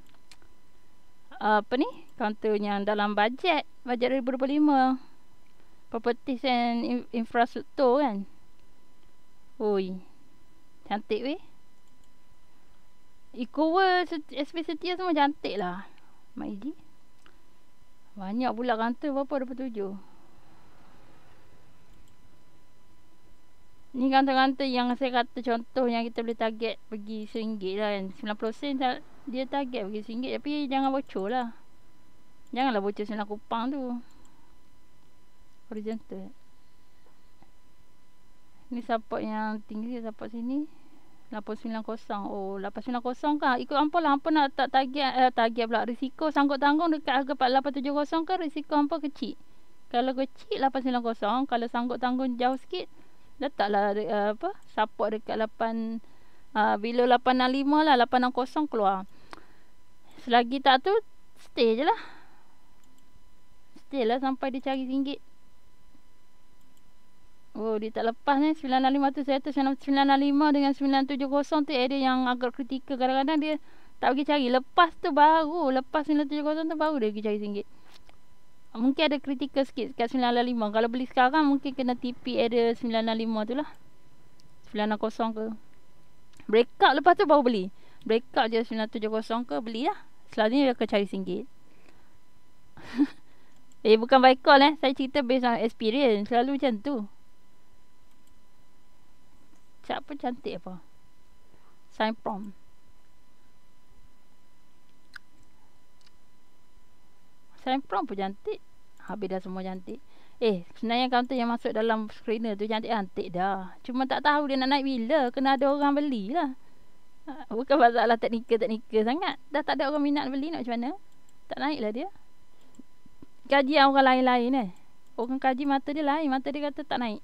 counter yang dalam bajet 2025, properties and infrastruktur kan. Cantik weh. Eco World, SP Setia semua cantik lah. Maidi banyak pula counter. Berapa 27. Ni counter-counter yang saya kata contoh yang kita boleh target pergi RM1 lah kan. 90% dia target pergi RM1. Tapi jangan bocor lah. Janganlah bocor 9 kupang tu. Horizontal. Ni support yang tinggi, support sini 890. 890 kan. Ikut hampa lah. Hampa nak tak target pula. Risiko sanggup tanggung dekat harga 870 kan. Risiko hampa kecil. Kalau kecil 890. Kalau sanggup tanggung jauh sikit, letaklah support dekat 8 below 865 lah. 860 keluar. Selagi tak tu, stay je lah. Stay lah sampai dia cari RM1. Dia tak lepas ni. 965 tu saya tu 965 dengan 970 tu area yang agak kritikal. Kadang-kadang dia tak pergi cari. Lepas tu baru, lepas 970 tu baru dia pergi cari RM1. Mungkin ada kritikal sikit kat 965. Kalau beli sekarang mungkin kena TP area 965 tu lah. 960 ke. Breakout lepas tu baru beli. Breakout je 970 ke, beli lah. Selalunya dia akan cari RM1. Bukan buy call saya cerita based on experience. Selalu macam tu. Chart pun cantik apa. Sign prompt. Sign prompt pun cantik. Habis dah semua cantik. Sebenarnya counter yang masuk dalam screener tu cantik-cantik dah. Cuma tak tahu dia nak naik bila. Kena ada orang beli lah. Bukan masalah teknikal sangat. Dah tak ada orang minat beli, nak macam mana? Tak naik lah dia. Kajian orang lain-lain Orang kaji mata dia lain. Mata dia kata tak naik.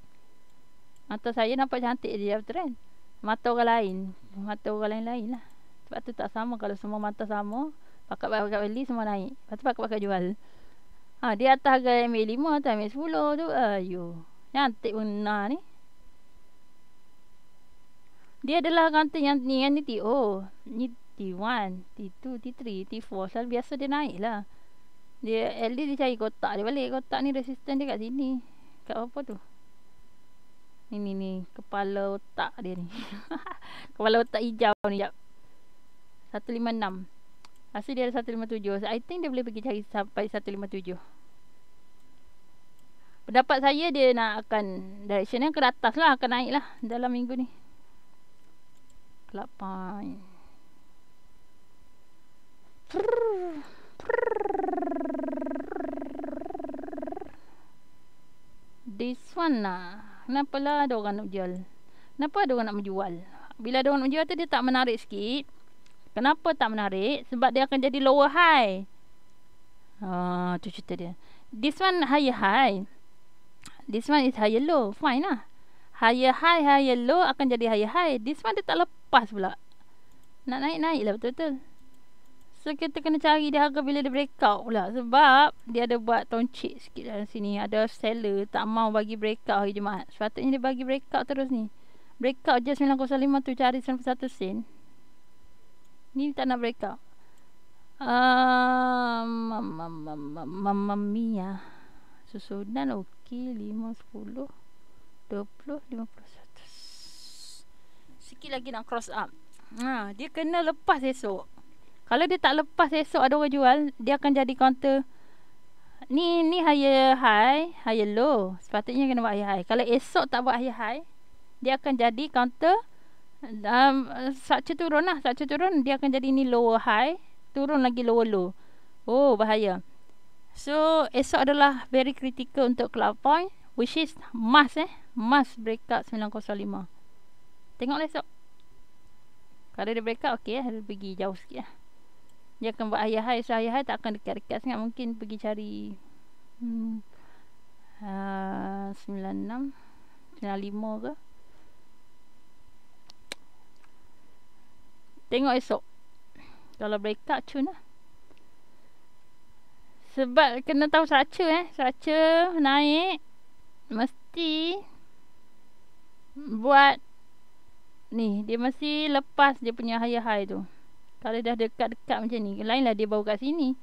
Mata saya nampak cantik dia trend. Mata orang lain. Mata orang lain lah. Sebab tu tak sama. Kalau semua mata sama, pakat-pakat beli semua naik. Lepas tu pakat-pakat jual. Dia atas harga MA5 atau MA10 tu. Ayuh. Cantik benar ni. Dia adalah counter yang ni TO. Ni T1, T2, T3, T4. Selalu biasa dia naik lah. Dia at least dia cari kotak dia balik. Kotak ni resisten dia kat sini. Kat apa tu? Ni kepala otak dia ni. Kepala otak hijau ni. 156. Rasa dia ada 157. So I think dia boleh pergi cari sampai 157. Pendapat saya dia nak akan direction yang ke atas lah. Akan naik lah dalam minggu ni. Club point. This one lah. Kenapa lah ada orang nak jual? Kenapa ada orang nak menjual? Bila ada orang nak menjual tu dia tak menarik sikit. Kenapa tak menarik? Sebab dia akan jadi lower high. Tu cerita dia. This one higher high. This one is higher low. Fine lah. Higher high, higher low akan jadi higher high. This one dia tak lepas pula. Nak naik-naik lah betul-betul. So kita kena cari dia harga bila dia breakout pula. Sebab dia ada buat toncik sikit dalam sini. Ada seller tak mau bagi breakout hari Jumaat. Sepatutnya dia bagi breakout terus ni. Breakout je 905 tu cari 91 sen. Ni tak nak breakout. Mamma mia. Susunan okey. 5, 10, 20, 50, 100. Sikit lagi nak cross up. Dia kena lepas esok. Kalau dia tak lepas esok ada orang jual, dia akan jadi counter. Ni higher high, higher low. Sepatutnya kena buat higher high. Kalau esok tak buat higher high, dia akan jadi counter structure turun lah. Structure turun, dia akan jadi ni lower high, turun lagi lower low. Bahaya. So esok adalah very critical untuk club point, which is must breakout 905. Tengoklah esok. Kalau dia breakout, okey lah. Dia pergi jauh sikit lah. Dia akan buat higher high. So higher high tak akan dekat-dekat sangat. Mungkin pergi cari 96, 95 ke. Tengok esok. Kalau breakout cun lah. Sebab kena tahu structure structure naik mesti buat ni. Dia mesti lepas dia punya higher high tu. Kalau dah dekat-dekat macam ni, lainlah dia bawa kat sini.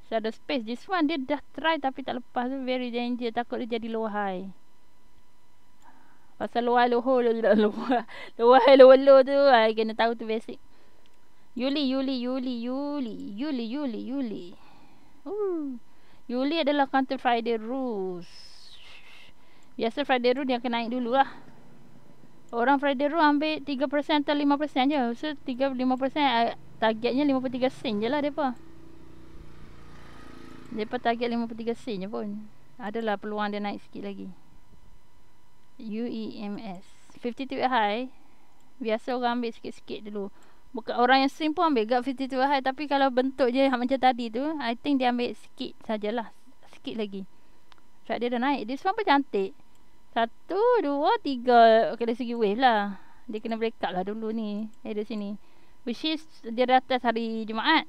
So ada space. This one dia dah try tapi tak lepas tu. Very danger. Takut dia jadi low high. Pasal low high low tu kena tahu tu basic. Yuli adalah counter Friday rules. Biasa Friday rule dia akan naik dulu lah. Orang Friday rule ambil 3% atau 5% je. So 5% targetnya 53 sen je lah mereka. Mereka target 53 sen je pun. Adalah peluang dia naik sikit lagi. UEMS 52 high. Biasa orang ambil sikit-sikit dulu. Bukan orang yang swing pun ambil gap 52 high. Tapi kalau bentuk je macam tadi tu, I think dia ambil sikit sajalah. Sikit lagi. Sebab dia dah naik. Dia semua pun cantik. 1, 2, 3. Okay, dari segi wave lah. Dia kena break up lah dulu ni. Dari sini. Which is dia dah atas hari Jumaat.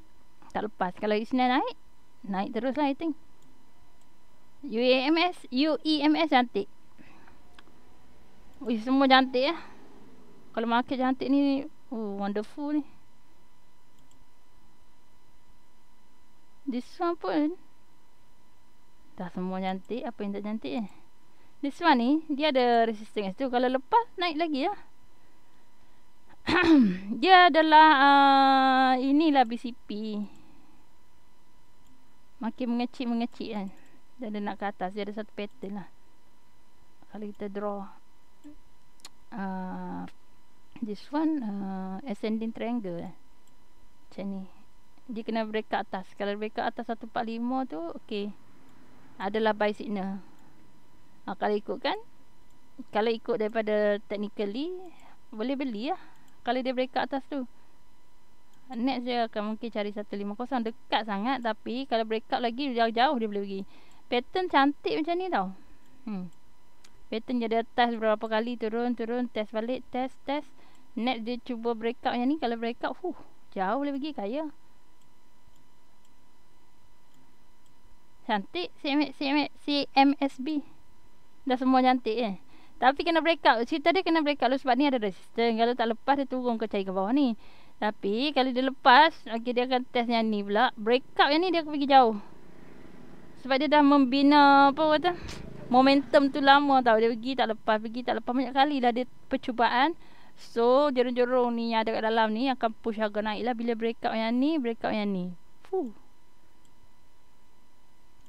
Tak lepas. Kalau Isnin naik, naik terus lah I think. UEMS cantik. Semua cantik lah. Kalau market cantik ni, wonderful ni. This one pun dah semua cantik. Apa yang tak cantik This one ni dia ada resistance tu. Kalau lepas naik lagi lah. Dia adalah inilah BCP. Makin mengecil kan. Dia ada nak ke atas. Dia ada satu pattern lah. Kalau kita draw this one ascending triangle macam ni. Dia kena break ke atas. Kalau break ke atas 145 tu okay, adalah buy signal. Kalau ikut kan, kalau ikut daripada technically, boleh beli lah. Kalau dia breakout atas tu, next dia akan mungkin cari 150. Dekat sangat, tapi kalau breakout lagi jauh-jauh dia boleh pergi. Pattern cantik macam ni tau. Pattern jadi atas berapa kali, turun, test balik, test. Next dia cuba breakout yang ni. Kalau breakout, jauh boleh pergi, kaya. Cantik CMSB. Dah semua cantik Tapi kena breakout. Cerita dia kena breakout dulu sebab ni ada resistance. Kalau tak lepas dia turun ke cari ke bawah ni. Tapi kalau dia lepas, dia akan test yang ni pula. Breakout yang ni dia akan pergi jauh. Sebab dia dah membina momentum tu lama tau. Dia pergi tak lepas banyak kali dah dia percubaan. So jorong-jorong ni yang ada kat dalam ni akan push harga naik lah. Bila breakout yang ni.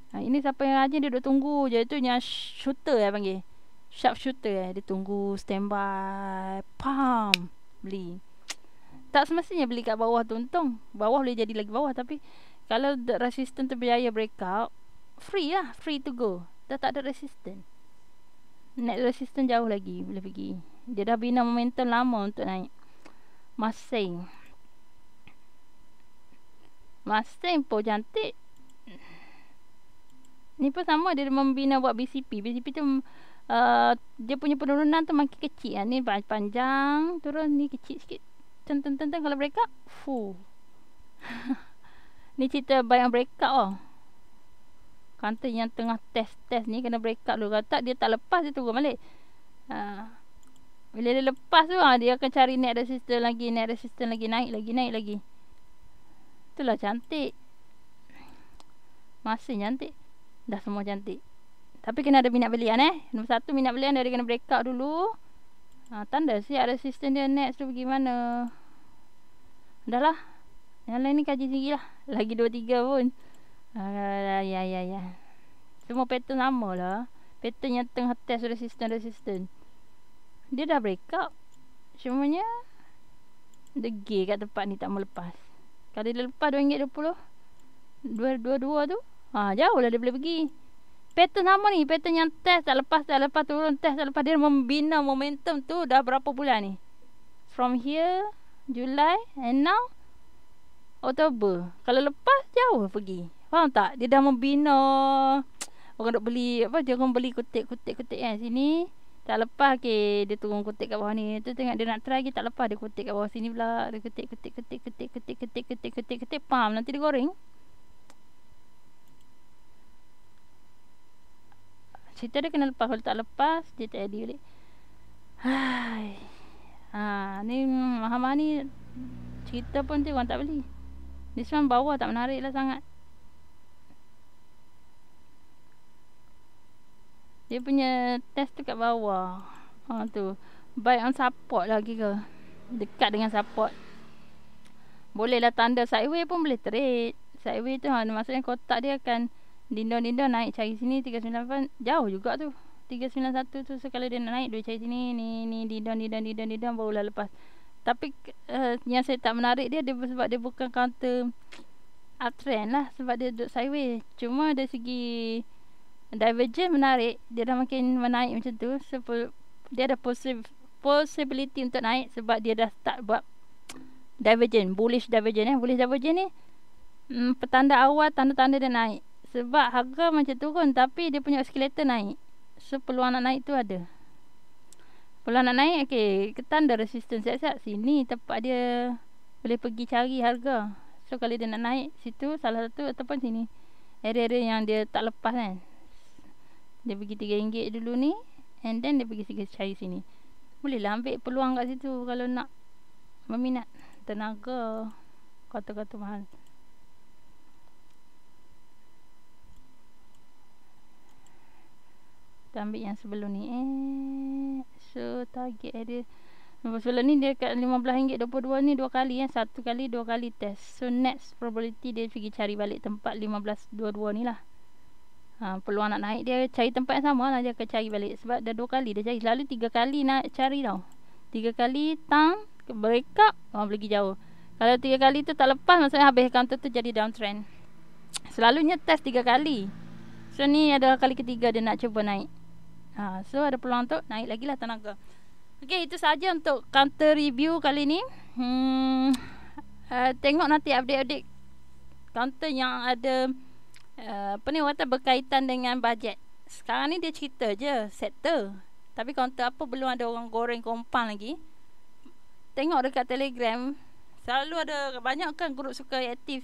Ini siapa yang rajin dia duduk tunggu je. Itu yang shooter panggil. Sharp shooter dia tunggu standby. Pam. Beli. Tak semestinya beli kat bawah tu untung. Bawah boleh jadi lagi bawah. Tapi kalau resistance tu berjaya breakout, free lah. Free to go. Dah tak ada resistance. Next resistance jauh lagi boleh pergi. Dia dah bina momentum lama untuk naik. Masing pun cantik. Ni pun sama, dia membina buat BCP. BCP tu dia punya penurunan tu makin kecil. Ni panjang, turun, ni kecil sikit. Tentang kalau breakout, ni cerita bayang breakout Kata yang tengah test ni kena breakout dulu. Kalau tak, dia tak lepas, dia turun balik. Bila dia lepas tu, dia akan cari naik resistance lagi, naik lagi. Itulah cantik. Masih cantik. Dah semua cantik. Tapi kena ada minat belian Nombor 1 minat belian dia kena breakout dulu. Tanda siap resistance dia next tu bagaimana. Dah lah. Yang lain ni kaji sendiri lah. Lagi 2-3 pun. Ya. Semua pattern sama lah. Pattern yang tengah test resistance. Dia dah breakout. Cumanya degil kat tempat ni tak mau lepas. Kalau dia lepas RM2.20 222 tu, jauh lah dia boleh pergi. Pattern sama ni. Pattern yang test tak lepas, turun, test tak lepas. Dia membina momentum tu dah berapa bulan ni. From here, July, and now Oktober. Kalau lepas, jauh pergi. Faham tak? Dia dah membina. Orang duk beli dia orang beli kutik sini. Tak lepas dia turun kutik kat bawah ni. Tu tengok dia nak try lagi tak lepas, dia kutik kat bawah sini pula. Dia kutik. Pam, nanti dia goreng. Cerita dia kena lepas. Kalau tak lepas, dia tak jadi balik. Ni mahal ni cerita pun tu orang tak beli. This one bawah tak menarik lah sangat. Dia punya test tu kat bawah. Tu buy on support lah kira. Dekat dengan support. Boleh lah tanda sideway pun boleh trade. Sideway tu maksudnya kotak dia akan dindon naik cari sini 398. Jauh juga tu 391 tu. Sekali dia nak naik, dia cari sini. Ni dindon barulah lepas. Tapi yang saya tak menarik dia sebab dia bukan counter uptrend lah. Sebab dia duduk sideway. Cuma dari segi divergent menarik. Dia dah makin menaik macam tu. So, dia ada possibility untuk naik. Sebab dia dah start buat divergent. Bullish divergent Bullish divergent ni petanda awal, tanda-tanda dia naik. Sebab harga macam turun, tapi dia punya oscillator naik. So peluang nak naik tu ada. Peluang nak naik, ketanda resistance siap-siap. Sini tempat dia boleh pergi cari harga. So kalau dia nak naik situ, salah satu, ataupun sini area-area yang dia tak lepas kan. Dia pergi RM3 dulu ni, and then dia pergi cari sini. Boleh lah ambil peluang kat situ kalau nak berminat. Tenaga kata-kata mahal. Kita ambil yang sebelum ni. So target area sebelum ni dia kat RM15.22 ni 2 kali 1 kali 2 kali test. So next probability dia pergi cari balik tempat 15.22 ni lah. Peluang nak naik dia cari tempat yang sama lah. Dia akan cari balik. Sebab dah 2 kali dia cari. Selalu 3 kali nak cari tau. 3 kali tang breakup, pergi jauh. Kalau 3 kali tu tak lepas, maksudnya habis counter tu jadi downtrend. Selalunya test 3 kali. So ni adalah kali ketiga dia nak cuba naik. So ada peluang untuk naik lagi lah tenaga. Okay, itu saja untuk counter review kali ni. Tengok nanti update-update counter yang ada apa ni kata berkaitan dengan bajet. Sekarang ni dia cerita je sektor, tapi counter apa belum ada orang goreng kompang lagi. Tengok dekat Telegram, selalu ada banyak kan grup suka aktif.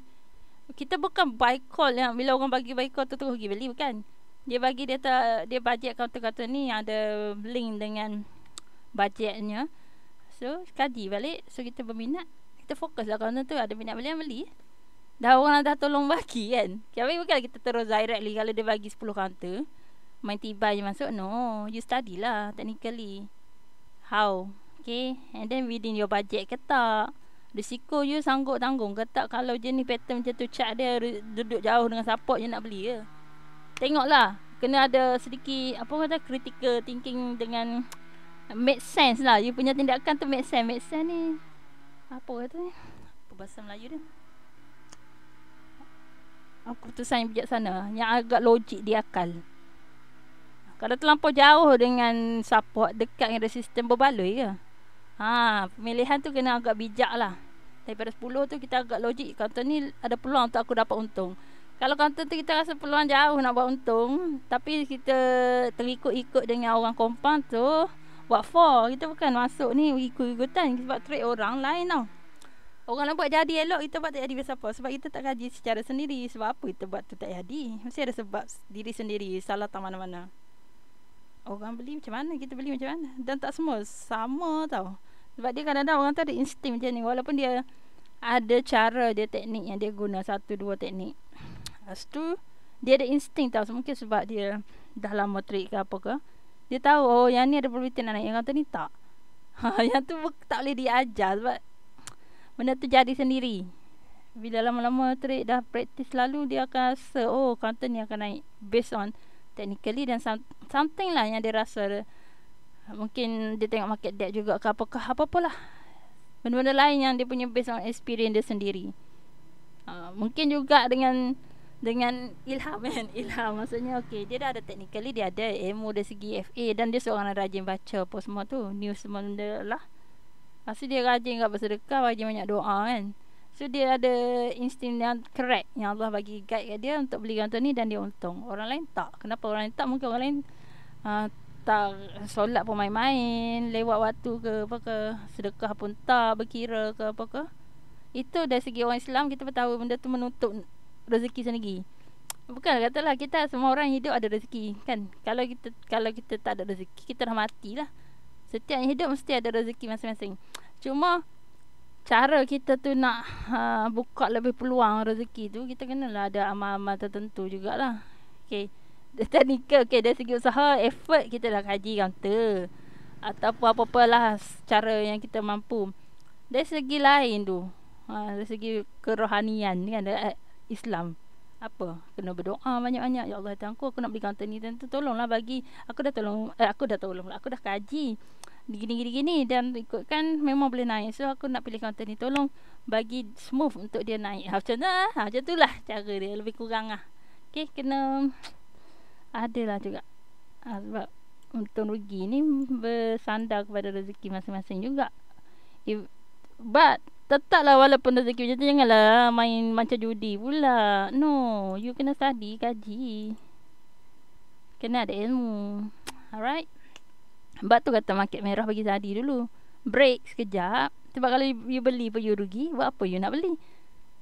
Kita bukan buy call yang bila orang bagi buy call tu terus pergi beli, bukan. Dia bagi data, dia bajet counter-counter ni yang ada link dengan bajetnya. So kaji balik. So kita berminat, kita fokus lah counter tu. Ada minat beli. Dah orang dah tolong bagi kan. Tapi bukan kita terus directly. Kalau dia bagi 10 counter, main tiba je masuk. No, you study lah technically how. Okay, and then within your budget ke tak, risiko you sanggup tanggung ke tak. Kalau jenis pattern macam tu, chart dia duduk jauh dengan support je nak beli ke. Tengoklah, kena ada sedikit apa kata critical thinking dengan make sense lah. You punya tindakan tu make sense. Make sense ni apa kata ni? Apa bahasa Melayu dia? Keputusan yang bijaksana, yang agak logik di akal. Kalau terlampau jauh dengan support, dekat dengan resisten, berbaloi ke? Pemilihan tu kena agak bijak lah. Daripada 10 tu kita agak logik. Counter ni ada peluang untuk aku dapat untung. Kalau counter tu kita rasa peluang jauh nak buat untung, tapi kita terikut-ikut dengan orang kompang tu, what for? Kita bukan masuk ni ikut-ikutan sebab trade orang lain tau. Orang nak buat jadi elok, kita buat tak jadi siapa? Sebab kita tak kaji secara sendiri. Sebab apa kita buat tu tak jadi? Mesti ada sebab diri sendiri. Salah tak mana-mana. Orang beli macam mana, kita beli macam mana. Dan tak semua sama tau. Sebab dia kadang-kadang orang tu ada insting macam ni. Walaupun dia ada cara dia, teknik yang dia guna, 1-2 teknik. Lepas tu dia ada insting tau. Mungkin sebab dia dah lama trade ke apa ke, dia tahu oh yang ni ada probability nak naik, yang kata ni tak. Yang tu tak boleh diajar. Sebab benda tu jadi sendiri. Bila lama-lama trade dah practice lalu, dia akan rasa oh counter ni akan naik based on technically dan something lah yang dia rasa. Mungkin dia tengok market depth juga ke apa-apalah. Benda-benda lain yang dia punya based on experience dia sendiri. Mungkin juga dengan ilham kan. Ilham maksudnya okay, dia dah ada technically, dia ada ilmu dari segi FA, dan dia seorang yang rajin baca apa semua tu, news semua benda lah. Pasti dia rajin kat bersedekah, rajin banyak doa kan. So dia ada insting yang correct, yang Allah bagi guide kat dia untuk beli counter ni dan dia untung. Orang lain tak. Kenapa orang lain tak? Mungkin orang lain tak solat pun main-main, lewat waktu ke apa ke, sedekah pun tak berkira ke apa ke. Itu dari segi orang Islam, kita tahu benda tu menutup rezeki sendiri. Bukan katalah kita semua orang hidup ada rezeki kan. Kalau kita tak ada rezeki, kita dah matilah. Setiap yang hidup mesti ada rezeki masing-masing. Cuma cara kita tu nak buka lebih peluang rezeki tu, kita kenalah ada amal-amal tertentu jugalah. Okay, teknikal, okay, dari segi usaha, effort kita dah kaji counter ataupun apa-apalah cara yang kita mampu. Dari segi lain tu, dari segi kerohanian kan, Islam apa, kena berdoa banyak-banyak. Ya Allah, Tuhanku, aku nak beli counter ni, dan tolonglah bagi aku dah kaji gini dan ikutkan memang boleh naik. So aku nak pilih counter ni, tolong bagi smooth untuk dia naik. Macam mana? Macam itulah cara dia, lebih kurang lah. Okay, kena adalah juga sebab untung rugi ni bersandar kepada rezeki masing-masing juga. But tetaplah walaupun rezeki macam tu, janganlah main macam judi pula. No, you kena study, kaji, kena ada ilmu. Alright. Sebab tu kata market merah bagi study dulu, break sekejap. Sebab kalau you beli pun you rugi, buat apa you nak beli?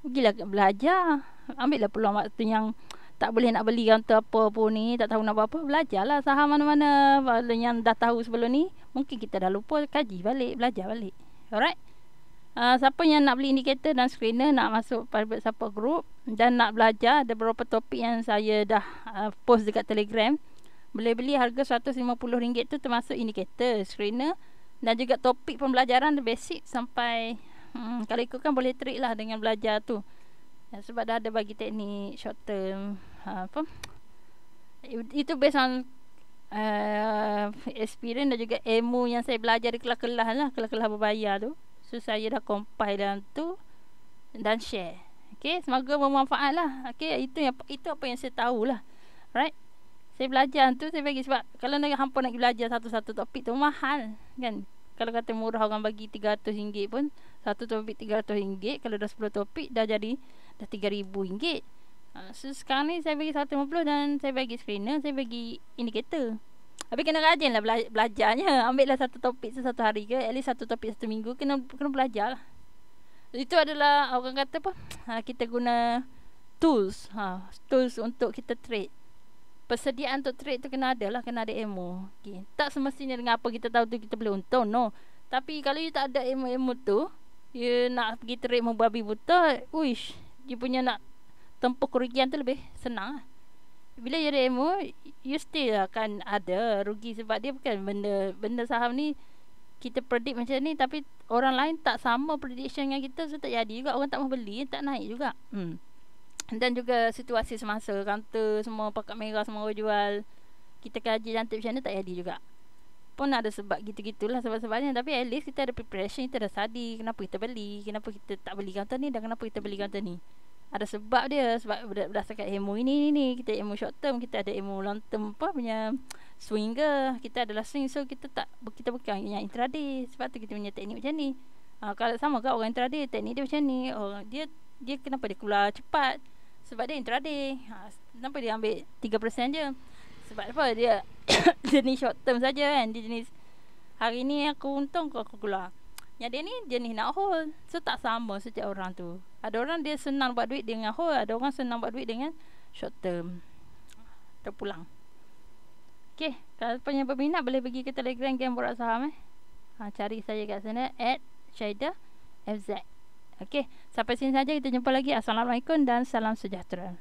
Pergilah belajar. Ambillah peluang waktu yang tak boleh nak beli counter apa pun ni, tak tahu nak buat apa, belajarlah saham mana-mana. Kalau yang dah tahu sebelum ni, mungkin kita dah lupa, kaji balik, belajar balik. Alright. Siapa yang nak beli indikator dan screener, nak masuk private support group dan nak belajar, ada beberapa topik yang saya dah post dekat Telegram. Boleh beli harga RM150 tu, termasuk indikator, screener dan juga topik pembelajaran basic sampai kalau ikutkan boleh trade lah dengan belajar tu. Sebab dah ada bagi teknik short term, itu based on experience dan juga ilmu yang saya belajar di kelas-kelas lah, kelas-kelas berbayar tu. So saya dah compile dalam tu dan share. Okay, semoga bermanfaat lah. Okay, itu apa yang saya tahu lah. Right. Saya belajar tu saya bagi sebab kalau nak hampa nak belajar satu-satu topik tu mahal kan. Kalau kata murah orang bagi RM300 pun satu topik RM300, kalau dah 10 topik dah jadi dah RM3,000. So sekarang ni saya bagi 150 dan saya bagi screener, saya bagi indikator. Tapi kena rajin lah belajarnya. Ambil lah satu topik satu hari ke, at least satu topik satu minggu, kena belajar lah. Itu adalah orang kata apa, kita guna tools, tools untuk kita trade. Persediaan untuk trade tu kena ada lah, kena ada ilmu. Okay. Tak semestinya dengan apa kita tahu tu kita boleh untung, no. Tapi kalau you tak ada ilmu-ilmu tu, you nak pergi trade membabi buta, uish, you punya nak tempuh kerugian tu lebih senang lah. Bila you ada ilmu, you still akan ada rugi sebab dia bukan benda saham ni kita predict macam ni, tapi orang lain tak sama prediction dengan kita, so tak jadi juga, orang tak mau beli, tak naik juga. Dan juga situasi semasa counter semua pakat merah, semua orang jual, kita kaji cantik macam mana tak jadi juga. Pun ada sebab gitu-gitulah sebab-sebabnya. Tapi at least kita ada preparation, kita dah study kenapa kita beli, kenapa kita tak beli counter ni, dan kenapa kita beli counter ni. Ada sebab dia, sebab berdasarkan ilmu ini. Kita ilmu short term, kita ada ilmu long term apa punya swing ke. Kita adalah swing, so kita bukan yang intraday. Sebab tu kita punya teknik macam ni. Kalau sama kan orang intraday, teknik dia macam ni. Dia kenapa dia keluar cepat? Sebab dia intraday. Kenapa dia ambil 3% je? Sebab apa? Dia jenis short term saja kan. Dia jenis hari ni aku untung, aku keluar. Yang dia ni jenis nak hold. So tak sama setiap orang tu. Ada orang dia senang buat duit dengan hold, ada orang senang buat duit dengan short term. Terpulang. Okay, kalau punya berminat boleh pergi ke Telegram Game Borak Saham. Cari saya kat sana @ShaidaFZ. Okey, sampai sini saja, kita jumpa lagi. Assalamualaikum dan salam sejahtera.